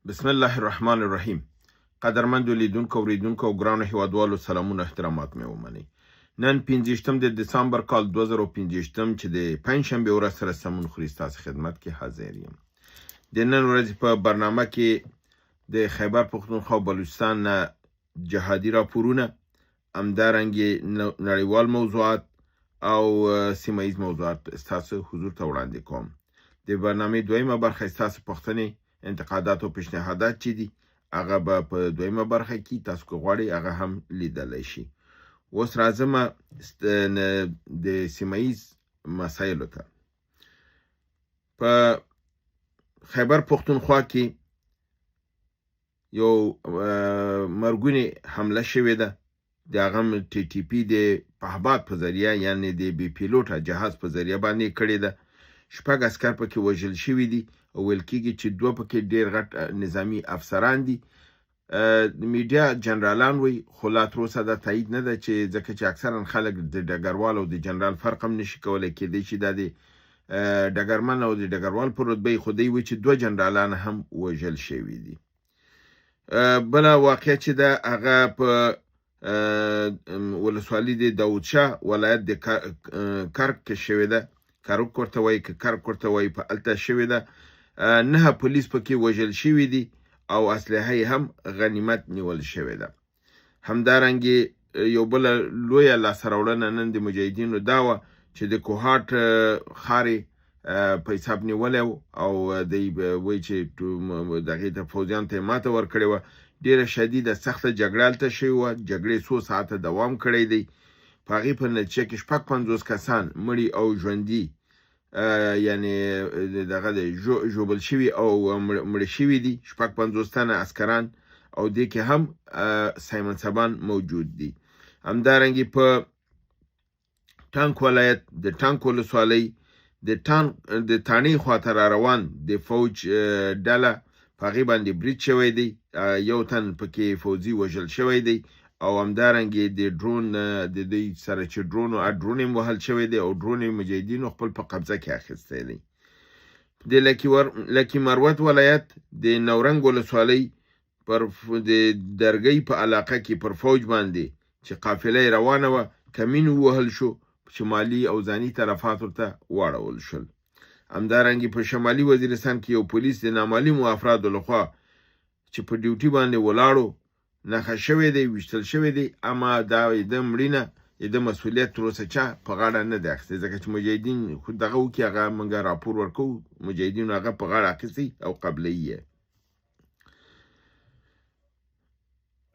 بسم الله الرحمن الرحیم. قدرمند لیدونکو اوریدونکو ګرانو هیوادوالو سلامونه احترامات مې ومنئ. نن 15 د دسامبر کال 2015 چې د پنجشنبه ورځ سره سمون خوري ستاسو خدمت کې حاضر یم. د نن ورځې په برنامه کې د خیبر پختونخوا او بلوچستان نه جهادي راپورونه، همدارنګې نړیوال موضوعات او سیمه ییز موضوعات ستاسو حضور ته وړاندې کوم. د برنامې دویمه برخه ستاسو پوښتنې، انتقادات او پیشنهادات چې دي هغه به په دویمه برخه کې تاسو که غواړئ هغه هم لیدلی شي. اوس راځم د سیمه ییز مسایلو ته. په خیبر پختونخوا کې یو مرګونې حمله شوې ده. د هغه هم ټي ټي پي د پهباد په ذریعه یعنې د بې پیلوټه جهاز په ذریعه باندې کړې ده. 6 عسکر پکې وژل شوي دي او ویل کېږي چې 2 پکې ډېر غټ نظامي افسران دي. د میډیا جنرالان وي، خو لا تر اوسه دا تایید نه ده چې ځکه چې اکثرا خلک د ډګروال او د جنرال فرق هم نشي کولی. کېدی چې دا د ډګرمن او د ډګروال په رتبه خو دی وي چې 2 جنرالان هم وژل شوي دي. بله واقعه چې ده هغه په ولسوالي د داودشاه ولایت د کرک کې شوې ده. کرک ورته وایي که کرک ورته وایي، په هلته شوې ده. 9 پولیس پکې وژل شوي دي او اسلحه هم غنیمت نیول شوې ده. همدارنګې یو بله لویه لاسته راوړنه نن د مجاهدینو دا وه چې د کوهاټ ښار په حساب نیولی و او دی وایي چې دغې ته پوځیانو ته یې ماته ورکړې وه. ډېره شدیده سخته جګړه هلته شوې وه. جګړې څو ساعته دوام کړی دی. په هغې په نتیجه کې 50 کسان مړي او ژوندي یعنی دغه د ژوبل شوي او مړه شوي دي. 50 تنه عسکران او دې کې هم سایمن سبان موجود دي. همدارنګې په ټانک ولایت د ټانک ولسوالۍ د تانې خواته را روان د فوج ډله په هغې باندې برید شوی دی. 1 تن پکې فوجي وژل شوی دی او همدارنګې د ډرون د دوی سره چې ډرون یې وهل شوی دی او ډرون یې مجاهدینو خپل په قبضه کې اخیستی دی. د لکي مروت ولایت د نورنګ ولسوالۍ د درګۍ په علاقه کې پر فوج باندې چې قافله یې روانه وه کمین ووهل شو. شمالي او ځاني طرفات ورته واړول شول. همدارنګې په شمالي وزیرستان کې یو پولیس د نامعلومو افرادو لخوا چې په ډیوټي باندې ولاړو نښه شوی دی، ویشتل شوی دی. اما دا د مړینه د مسؤلیت تر اوسه چا په غاړه نه دی اخیستی، ځکه چې مجاهدین خو دغه وکړي هغه موږ راپور ورکوو. مجاهدینو هغه په غاړه اخیستی او قبلوي یې.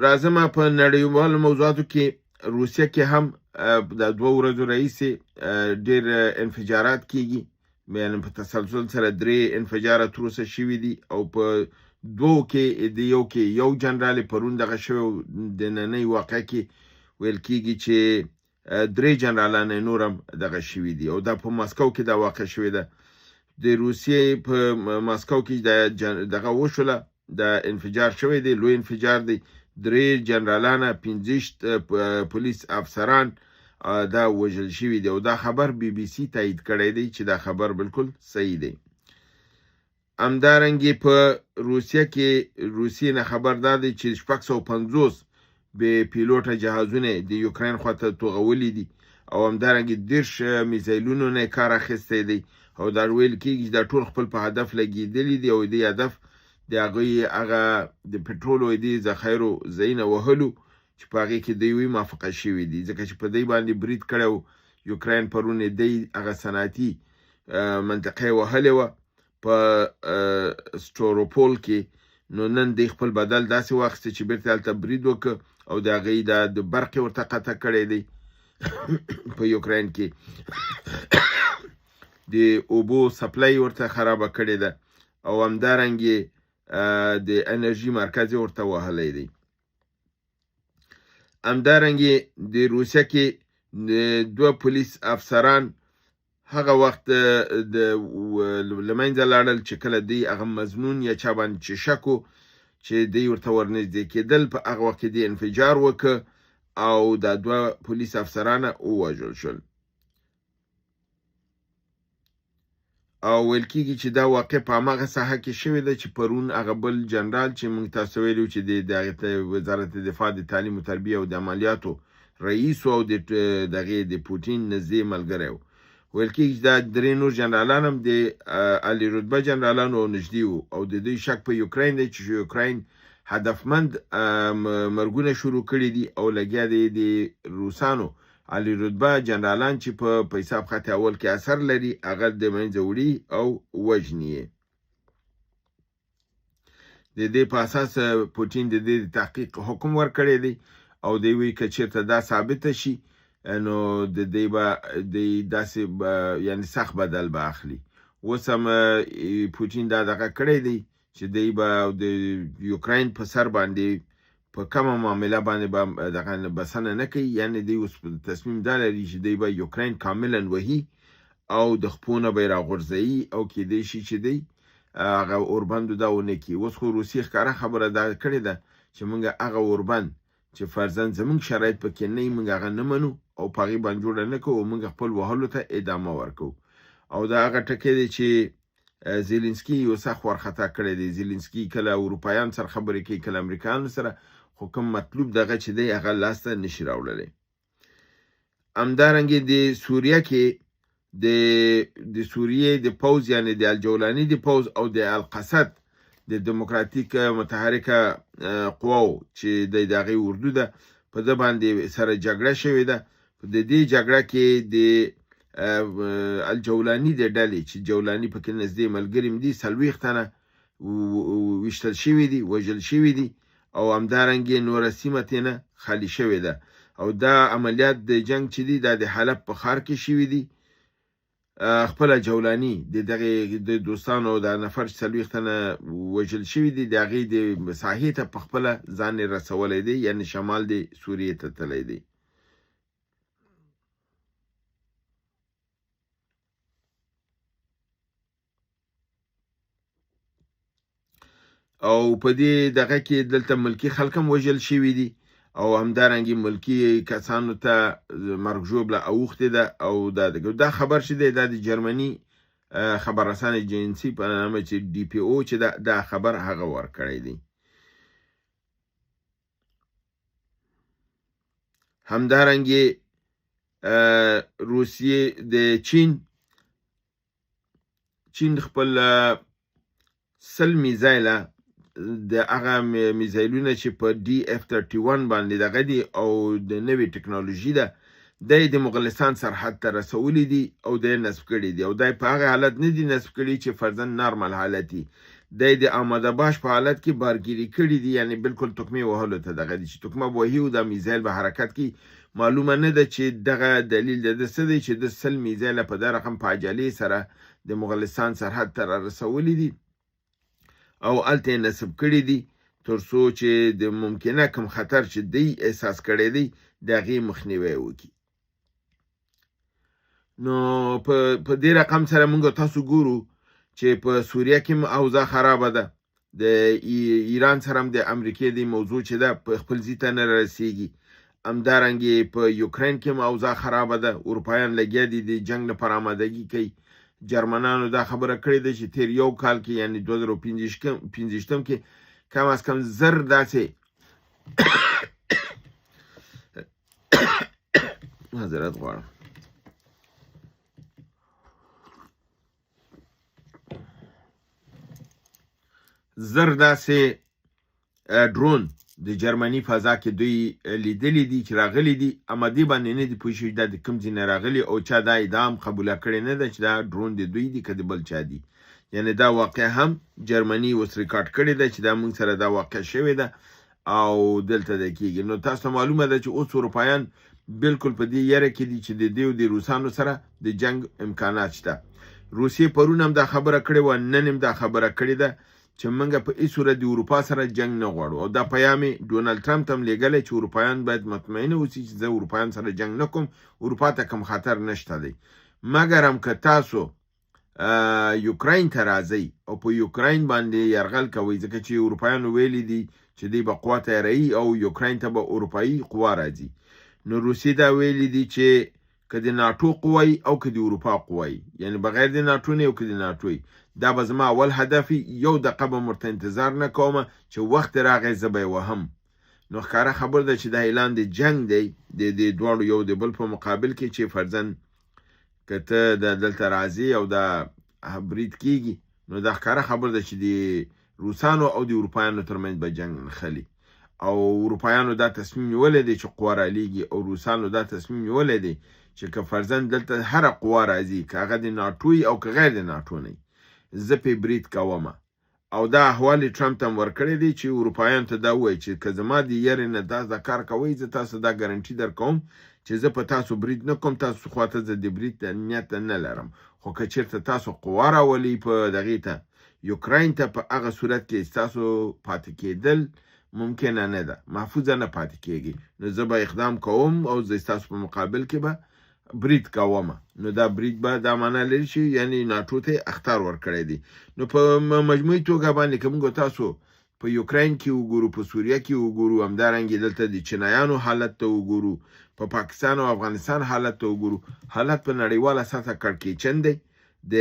راځم په نړیوالو موضوعاتو کې. روسیه کې هم د 2 ورځو راهیسې ډېر انفجارات کېږي. یعنې په تسلسل سره 3 انفجاره تر اوسه شوي دي او په 2 کې د یو کې یو جنرال پرون دغه شوی. د نننۍ واقعه کې ویل کېږي چې 3 جنرالان نور هم دغه شوي دي او دا په ماسکو کې دا واقع شوې ده. د روسیې په ماسکو کې دغه وشوله، د انفجار شوی دی، لوی انفجار دی. 3 جنرالان، 15 پولیس افسران دا وژل شوي دي او دا خبر BBC تایید کړی دی چې دا خبر بالکل صحیح دی. همدارنګې په روسیې نه خبر دا دی چې 650 بې پیلوټه جهازونه د یوکراین خواته توغولي دي او همدارنګې 30 میزایلونو نه کار اخیستی دی او دا ویل کېږي چې دا ټول خپل په هدف لګېدلي دي او د هدف د هغوی هغه د پټرول او د ذخایرو ځایونه وهلو چې په هغې کې دوی موافقه شوي دي، ځکه چې په دوی باندې برید کړی و. یوکراین پرون دی هغه صنعتي منطقه یې وهلې وه په سټوروپول کې. نو نن دی خپل بدل داسې واخیسته چې بیرته هلته برید وکړه او د هغې د برق یې ورته قطع کړی دی. په یوکراین کې د اوبو سپلای ورته خرابه کړې ده او همدارنګې د انرژي مرکز یې ورته وهلی دی. همدارنګې د روسیه کې 2 پولیس افسران هغه وخت له منځه لاړل چې کله دی هغه مظنون یا چا باندې چې شک و چې دی ورته ورنږدې کېدل، په هغه وخت کې دی انفجار وکړه او دا 2 پولیس افسران ووژل شول. او ویل کېږي چې دا واقع په هماغه ساحه کې شوې ده چې پرون هغه بل جنرال چې موږ تاسو ویلو چې د وزارت دفاع د تعلیم و تربیه او د عملیاتو رئیس او د پوتین نږدې ملګری و. ویل کېږي چې دا درې نور جنرالان هم د عالي رتبه جنرالانو نږدې وو او د دوی شک په یوکراین دی چې یوکراین هدفمند مرګونه شروع کړي دي او لګیا دی د روسانو عالي رتبه جنرالان چې په حساب خط اول کې اثر لري هغه د منځه وړي او وژني. د دې په اساس پوتین د دې تحقیق حکم ورکړی دی او دوی وایي که چېرته دا ثابته شي نو د دې به داسې یعنې سخت بدل به اخلي. اوس هم پوتین دا دغه کړی دی چې دوی به د یوکراین په سر باندې په کومه معامله باندې به دغه بسنه نه کوي، یعنې دوی اوس تصمیم دا لري چې دوی به یوکراین کاملا وهي او د خپو نه به یې راغورځوي او کیدای شي چې دوی هغه اوربند دا ونه کړي. اوس خو روسیې ښکاره خبره دا کړې ده چې موږ هغه اوربند چې فرضاً زموږ شرایط پکې نه وي موږ هغه نه منو او په هغې باندې جوړه نه کوو، موږ خپل وهلو ته ادامه ورکوو. او دا هغه ټکی دی چې زیلنسکي یو سخت وارخطا کړی دی. زیلنسکي کله اروپایان سره خبرې کوي کله امریکایانو سره، خو کوم مطلوب دغه چې دی هغه لاسته نشي راوړلی. همدارنګې د سوریه کې د سوریې د پوځ یعنې د الجولاني د پوځ او د القصد د دموکراتیک متحرکه قواو چې د هغې اردو ده په ده باندې سره جګړه شوې ده. د دې جګړه کې د الجولاني د ډلې چې جولاني پکې نږدې ملګري هم دي 40 تنه ویشتل شوي دي، وژل شوي دي او همدارنګې نوره سیمه ترېنه خالي شوې ده. او دا عملیات د جنګ چې دي دا د حلب په ښار کې شوي دي. خپله جولاني د دغې د دوستانو د نفر 40 تنه وژل شوي دي د هغې د ساحې ته په خپله ځان یې رسولی دی، یعنې شمال د سوریې ته تللی دی. او په دې دغه کې دلته ملکي خلک هم وژل شوي دي او همدارنګې ملکي کسانو ته مرګ ژوبله اوښتې ده. او دا خبر چې دی دا د جرمني خبررسان ایجنسي په نامه چې DPO چې دا خبر هغه ورکړی دی. همدارنګې روسیې د چین خپل 100 میزایله د هغه میزایلونه چې په DF-31 باندې دغه دي او د نوې ټکنالوژي ده دی د مغولستان سرحد ته رسولی دي او دی نصب کړي دي. او دی په هغه حالت نه دي نصب کړي چې فرضاً نارمل حالت دي، دی د آماده باش په حالت کې بارګیري کړي دي، یعنې بالکل تکمې وهلو ته دغه دي چې تکمه وهي او دا میزایل به حرکت کوي. معلومه نه ده چې دغه دلیل د ده څه دی چې د 100 میزایله په دا رقم په عجلې سره د مغولستان سرحد ته را رسولی دي او هلته یې نصب کړي دي تر څو چې د ممکنه کم خطر چې دی احساس کړی دی د هغې مخنیوی وکړي. نو په دې رقم سره موږ تاسو ګورو چې په سوریه کې هم اوضاع خرابه ده. د ایران سره هم د امریکې د موضوع چې ده په خپل ځي ته نه رسیږي. همدارنګې په یوکراین کې هم اوضاع خرابه ده. اروپایان لګیا دي د جنګ لپاره آمادګي کوي. جرمنانو دا خبره کړې ده چې تیر یو کال کې یعنې 2015 کې کم از کم 1000 داسې معذرت غواړم 1000 داسې ډرون د جرمني فضا کې دوی لیدلی دي چې راغلي دي، اما دې باندې نه دي پوه شوي دا د کوم ځای نه راغلي او چا دا ادعا هم قبوله کړې نه ده چې دا ډرون د دوی دي که د بل چا دي. یعنې دا واقع هم جرمني اوس ریکارډ کړې ده چې دا موږ سره دا واقع شوې ده او دلته ده کېږي. نو تاسو ته معلومه ده چې اوس اروپایان بالکل په دې یره کې دي چې د دې او د روسانو سره د جنګ امکانات شته. روسیې پرون هم دا خبره کړې وه، نن هم دا خبره کړې ده چې موږ په هیڅ صورت د اروپا سره جنګ نه غواړو. او دا پیام یې ډونالډ ټرمپ ته هم لیږلی چې اروپایان باید مطمئنه اوسي چې زه اروپایان سره جنګ نه کوم، اروپا ته کوم خطر نشته دی. مګر هم که تاسو یوکراین ته راځئ او په یوکراین باندې یرغل کوئ، ځکه چې اروپایانو ویلي دي چې دوی به قوا تیاروي او یوکراین ته به اروپایي قوا راځي. نو روسیې دا ویلي دي چې که د ناټو قوی او که د اروپا قوی، یعنی بغیر د ناټو نه او که د ناټو. دا به زما اول هدف یو دقیقه به ورته انتظار نه کوم چې وخت راغی زه به یې وهم. نو ښکاره خبر ده چې دا اعلان د جنګ دی د دواړو یو د بل په مقابل کې، چې فرضاً که ته دلته راځي او دا برید کېږي، نو دا ښکاره خبر ده چې د روسانو او د اروپایانو ترمنځ به جنګ نښلي. او اروپایانو دا تصمیم نیولی دی چې قوه رالیږي، او روسانو دا تصمیم نیولی دی چې که فرضاً دلته هره قوه راځي، که هغه د ناټو او که غیر د ناټو نه، زه پې برید کومه. او دا احوال ټرمپ ته هم ورکړی دی چې اروپایانو ته دا ووایي چې که زما د یرې نه دا کار کوئ، زه تاسو دا ګارنټي در کوم چې زه په تاسو برید نه کوم، تاسو خواته زه د برید نیت نه لرم. خو که چېرته تاسو قوه راولئ په دغې ته یوکراین ته، په هغه صورت کې ستاسو پاتې کېدل ممکنه نه ده، محفوظه نه پاتې کېږي. نو زه به اقدام کوم او زه ستاسو په مقابل کې به برید کوم. نو دا برید به دا معنا لري چې یعنی ناټو ته اخطار ورکړی دی. نو په مجموعي توګه باندې که موږ تاسو په یوکراین کې وګورو، په سوریه کې وګورو، همدارنګې دلته د چینایانو حالت ته وګورو، په پاکستان او افغانستان حالت ته وګورو، حالت په نړیواله سطحه کړکېچن دی. د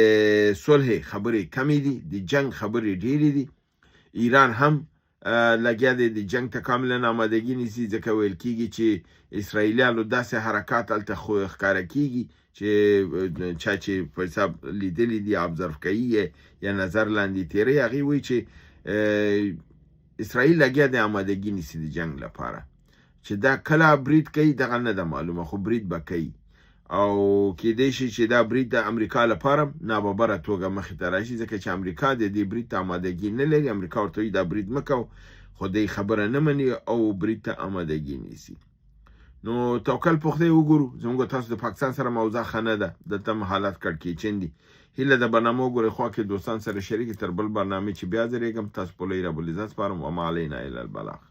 صلح خبرې کمې دي، د جنګ خبرې ډېرې دي. ایران هم لګیا دی د جنګ ته کاملا آمادګي نیسي، ځکه ویل کېږي چې اسرائیلیانو داسې حرکات هلته ښکاره کېږي چې چا چې په حساب لیدلي دي، ابزرو کوي یا نظر لاندې تیری، هغې وایي چې اسرائیل لګیا دی آمادګي نیسي د جنګ لپاره. چې دا کله برید کوي دغه نه ده معلومه، خو برید به کوي. او کېدای شي چې دا برید د امریکا لپاره ناببره توګه مخې ته راشي، ځکه چې امریکا د دې برید ته آمادګي نه لري. امریکا ورته وایي دا برید مه کوه، خو دی خبره نه مني او برید ته آمادګي نیسي. نو توکل په خدای وګورو. زموږ تاسو د پاکستان سره موضوع ښه نه ده، دلته هم حالات کړکېچن دي. هیله د برنامه وګورئ، خوا کې دوستان سره شریکې. تر بل برنامې چې بیا ځرېږم، تاسو په لوی رب العزت سپارم. وما علینا الا البلاغ.